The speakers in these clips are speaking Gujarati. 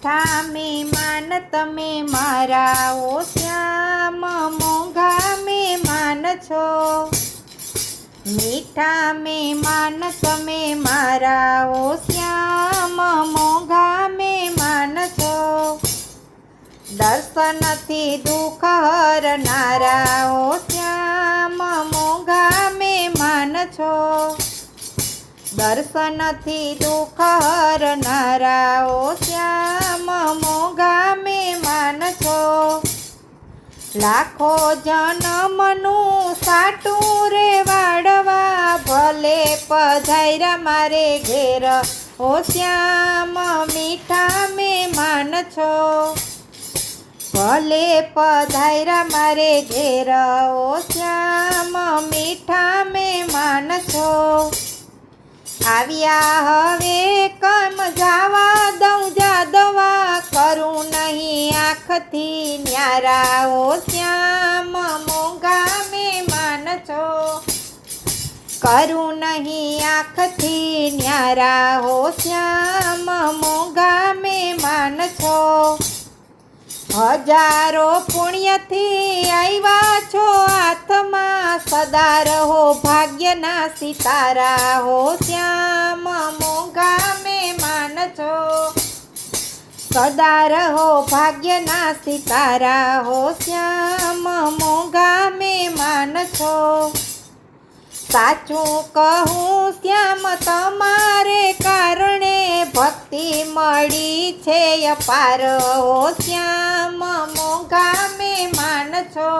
મીઠા મહેમાન તમે મારા ઓ શ્યામ મોંઘા મહેમાન છો। મીઠા મહેમાન તમે મારા ઓ શ્યામ મોંઘા મહેમાન છો। દર્શનથી દુઃખ હરનારા ઓ શ્યામ મોંઘા મહેમાન છો। દર્શનથી દુઃખ હરનારા ઓ શ્યામ મોંઘા મહેમાન છો। લાખો જન્મનું સાટું રે વાળવા ભલે પધાર્યા મારે ઘેર ઓ શ્યામ મીઠા મહેમાન છો। ભલે પધાર્યા મારે ઘેર ઓ શ્યામ મીઠા મહેમાન છો। આવ્યા હવે કમ જાવા દઉં જાદવા કરું નહીં આંખથી ન્યારા ઓ શ્યામ મોંઘા મહેમાન છો। કરું નહીં આંખથી ન્યારા હો શ્યામ મોંઘા મહેમાન છો। હજારો પુણ્યથી આવ્યા છો હાથમાં સદા રહો ભાગ્યના સિતારા હો શ્યામ મોંઘા મહેમાન છો। સદા રહો ભાગ્યના સિતારા હો શ્યામ મોંઘા મહેમાન છો। સાચું કહું શ્યામ તમારે કારણે ભક્તિ મળી છે અપાર ઓ શ્યામ મોંઘા મહેમાન છો।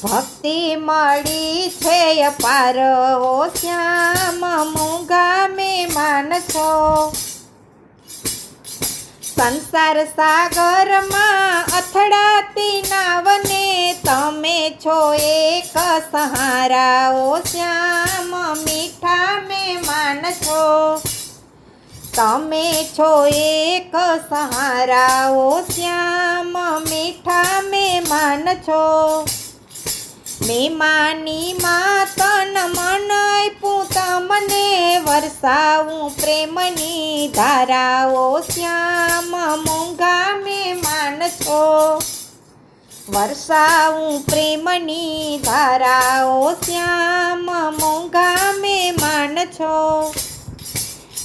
ભક્તિ મળી છે અપાર ઓ શ્યામ મોંઘા મહેમાન છો। સંસાર સાગરમાં અથડાતી નાવને તમે છો એક સહારા ઓ શ્યામ મીઠા મહેમાન છો। તમે છો એક સહારા ઓ શ્યામ મીઠા મહેમાન છો। મહેમાનીમાં તન મન આપ્યું તમને વરસાવું પ્રેમની ધારા ઓ શ્યામ મોંઘા મહેમાન છો। વરસાવું પ્રેમની ધારા ઓ શ્યામ મોંઘા મહેમાન છો।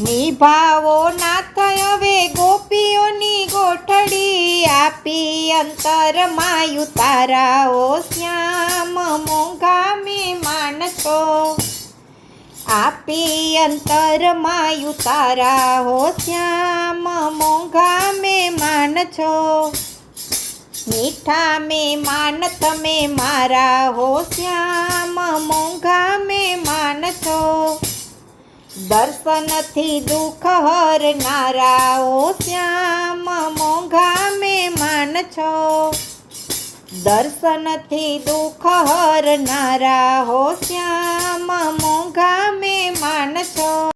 નિભાવો નાથ હવે ગોપીઓની ગોઠડી આપી અંતરમાં ઉતારા ઓ શ્યામ મોંઘા મહેમાન છો। આપી અંતરમાં ઉતારા હો શ્યામ મોંઘા મહેમાન છો। મીઠા મહેમાન તમે મારા હો શ્યામ મોંઘા મહેમાન છો। દર્શનથી દુઃખ હરનારા ઓ શ્યામ મોંઘા મહેમાન છો। દર્શનથી દુઃખ હરનારા હો શ્યામ મોંઘા મહેમાન છો।